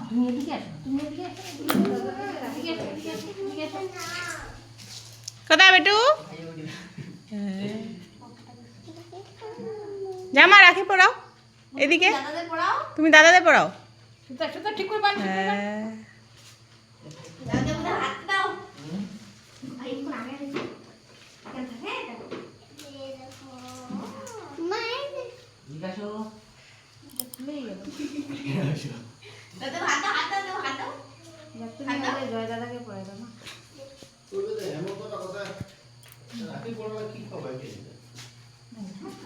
তুমি এদিকে আসো, তুমি এদিকে আসো, এদিকে আসো, এদিকে আসো, এদিকে আসো। কোথায় বেটু? জামা রাখি পড়াও এদিকে, দাদাদের পড়াও। তুমি দাদাদের পড়াও। সুতা সুতা ঠিক করে বাঁধ, ঠিক করে বাঁধ। হ্যাঁ। দাদাদের মধ্যে হাত দাও। ভাই একটু আগে রেখে। এখানে থাকে এটা। জিজ্ঞাসা এটা খুলেই গেল। দাদা হাত দাও, হাত দাও, হাত দাও। যাক তুমি আগে জয় দাদাকে পড়াই দাও না।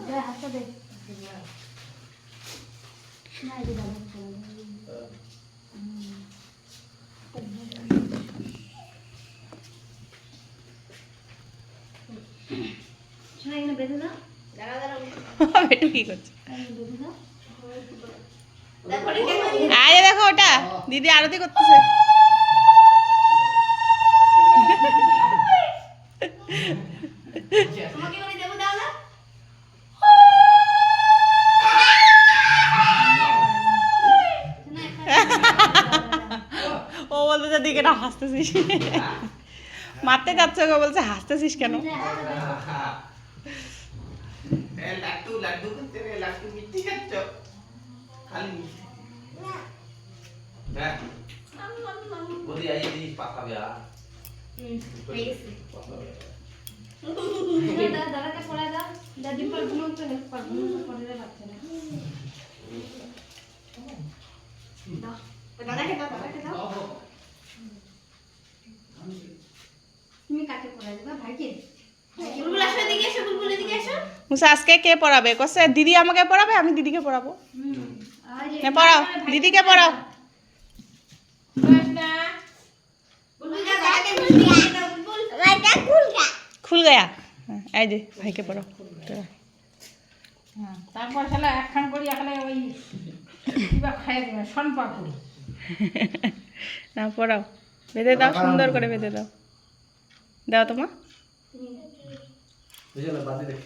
দে হাতটা দে। না এই দাদাকে পড়াই দাও। শোনা এখানে বেঁধে দাও। দাঁড়াও দাঁড়াও। বেটু কি করছে? এখানে বেঁধে দাও। তারপরে দেখো আরে দেখো ওটা দিদি আরতি করতেছে। তোমাকে করে দেবো, দাও না। শোনা এখানে ও বলতে দিকে না হাসতেছিস, মারতে যাচ্ছে ওকে, বলছে হাসতেছিস কেন? লাড্ডু লাড্ডু করতে রে, লাড্ডু মিষ্টি খাচ্ছ খালি মিষ্টি হ্যাঁ বলি আই দি পাকাবে আর হয়ে গেছে। দাদাকে পড়াই দাও। দাদি পর ঘুমোতে হেল্প কর, ঘুমোতে পড়ে পাচ্ছে না। দাও। দাদাকে দাও, দাদাকে দাও। তুমি কাকে পড়াই দেবা? ভাইকে? বুলবুল আসো, এদিকে এসো, বুলবুল এদিকে এসো। মুসা আজকে কে পড়াবে? কছে দিদি আমাকে পড়াবে, আমি দিদিকে পড়াবো। আর যে না পড়াও, দিদিকে পড়াও। বস না। বুলবুল দাও, দাদাকে মিষ্টি খেয়ে দাও, বুলবুল। খুল গয়া। হ্যাঁ, এই যে ভাইকে পড়াও। হ্যাঁ, তারপর শালা একখান করি এখানে ওই কিবা খাই দেবে শনপাকুড়ি। না পড়াও, বেঁধে দাও, সুন্দর করে বেঁধে দাও। দাও তোমা। বুঝলে বাদি দেখ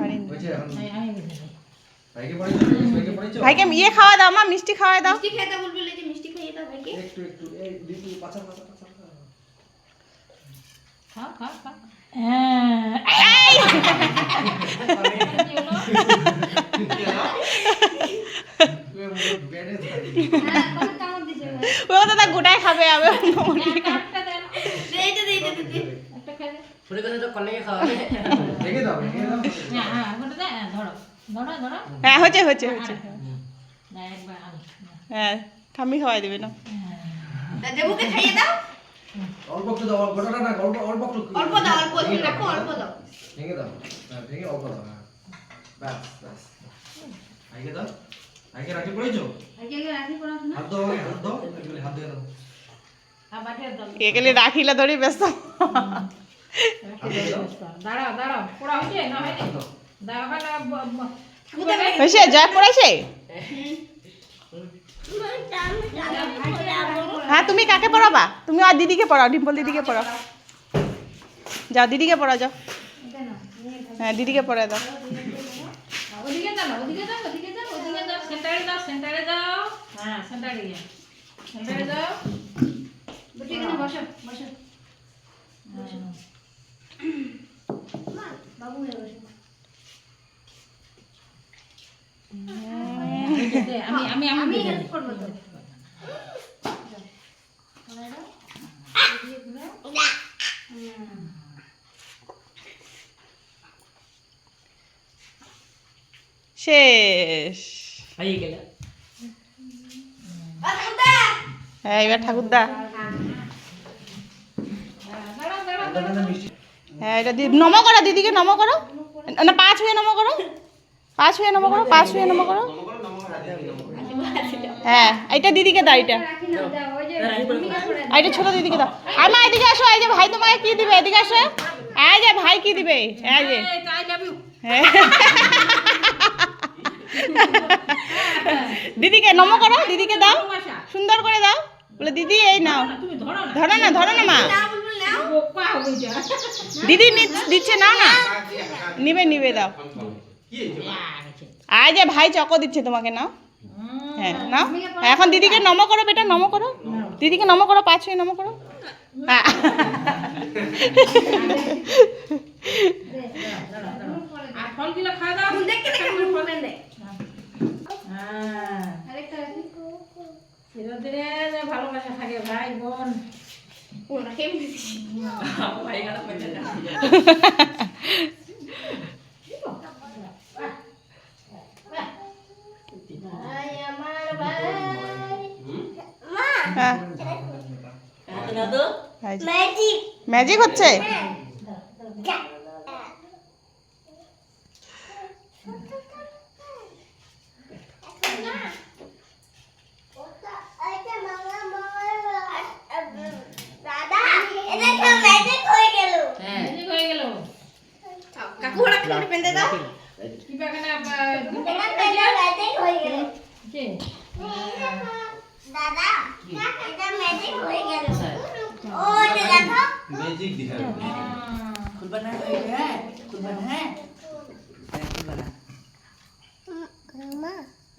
পারিনি। বুঝছে এখন আমি বুঝে যাই। ভাইকে পড়াইছো, ভাইকে পড়াইছো ভাইকে ইয়ে খাওয়া দাও, মা মিষ্টি খাওয়াই দাও। মিষ্টি খেয়ে দাও, বুলবুল, এই যে মিষ্টি খাইয়ে দাও ভাইকে। একটু একটু এই দিদি পাছা পাছা পাছা খাও খাও খাও। হ্যাঁ তুই মুখে বেড়ে ধরি হ্যাঁ কত কামড় দিছে ভাই। ও তো তা গোটাই খাবে আমি। একটা দেন। দে, এই যে দে, এই যে, দে, দে। একটা খাই দে। রেখে দাও রেখে দাও হ্যাঁ হ্যাঁ ওটা দে, হ্যাঁ, ধরো ধরো ধরো। হ্যাঁ হচ্ছে হচ্ছে হচ্ছে। না একবার আগে। হ্যাঁ ঠাম্মি খাওয়াই দেবে না। তা দেবুকে খাইয়ে দাও। অল্প একটু দাও, গোটাটা না, অল্প অল্প একটু অল্প দাও, অল্প, তুমি রাখো, অল্প দাও। ভেঙে দাও, হ্যাঁ ভেঙে অল্প দাও, হ্যাঁ ব্যাস ব্যাস ভাইকে দাও, ভাইকে রাখি পড়াইছো, ভাইকে আগে রাখি পড়াস না। হাত দাও আগে, হাত দাও, এগুলি হাত দিয়ে দাও। আর বাটির দাও। এগুলি রাখিলে ধরি ব্যস্ত। দাঁড়াও দাঁড়াও পড়া হচ্ছে না হয়নি? দাঁড়াও হয়েছে জয় পড়াইছে? হ্যাঁ তুমি কাকে পড়াবা? তুমি আর দিদিকে পড়াও, ডিম্পল দিদিকে পড়াও। যাও দিদিকে পড়াও যাও। হ্যাঁ দিদিকে পড়ায় দাও। ওদিকে দাও, ওদিকে দাও, ওদিকে দাও, ওদিকে দাও, সেন্টারে দাও, সেন্টারে দাও। হ্যাঁ সেন্টারে গিয়ে সেন্টারে দাও। বুঝি এখানে বসো বসো বসো। বাবু হয়ে বসো। আমি হেল্প করবো তো। শেষ। আর ঠাকুরদা। হ্যাঁ এবার ঠাকুরদা। দাঁড়াও দাঁড়াও ওটা না মিষ্টি হ্যাঁ এটা নম করো, দিদিকে নম করো। না পা ছুঁয়ে নম করো, পা ছুঁয়ে নম করো, পা ছুঁয়ে নম করো। হ্যাঁ এটা দিদিকে দাও, এটা রাখি না দাও, ওই যে ভূমিকা করে দাও। এটা ছোট দিদিকে দাও। আমা এদিকে আসো, এই যে ভাই তোমাকে কি দিবে, এদিকে আসো। এই যে ভাই কি দিবে, এই যে আই লাভ ইউ। হ্যাঁ। দিদিকে নম করো, দিদিকে দাও, সুন্দর করে দাও। বলে দিদি এই নাও। তুমি ধরো না। ধরো না, ধরো না মা। নাও, বুলবুল নাও। বোকা হবে যা। দিদি দিচ্ছে, নাও না, নিবে নিবে দাও। কি হয়েছে? আয় যে ভাই চকো দিচ্ছে তোমাকে, নাও। হ্যাঁ না এখন দিদিকে নম করো বেটা নম করো দিদিকে নম করো 5 ছুঁয়ে নম করো হ্যাঁ। আর ফলগুলো খাওয়া দাও দেখতে ফোন দে হ্যাঁ আরেকটা রাখি চিরদিনে যে ভালোবাসা থাকে ভাই বোন ওরা কেমন দিছি ভাই গেল পেটে যা ভাই আমার ভাই মা হ্যাঁ না তো ম্যাজিক ম্যাজিক হচ্ছে দাদা এটা তো ম্যাজিক হয়ে গেল হ্যাঁ ম্যাজিক হয়ে গেল কাকু ওরা কি পেন্দে দাও কি বাগানে এটা ম্যাজিক হয়ে গেল কে দাদা এটা ম্যাজিক হয়ে গেল ও এটা দেখো मैजिक दिखा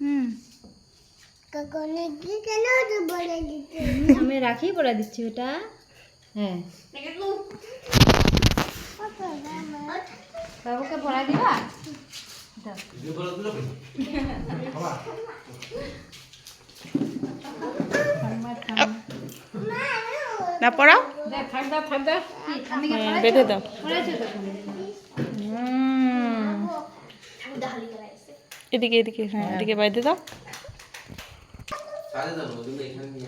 হুম আমি রাখি পড়া দিচ্ছি ওটা হ্যাঁ বাবুকে পড়া দিবা ये बोलो तुझे बाबा না পড়াও দেখ থাক দাও থাক দাও হ্যাঁ, বেঁধে দাও এদিকে এদিকে হ্যাঁ এদিকে বেঁধে দাও सारे दानो तुमने एखाने नहीं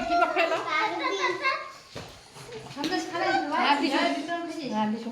কি বা খেলো সন্দেশ খাবে হ্যাঁ দিছো হ্যাঁ দিছো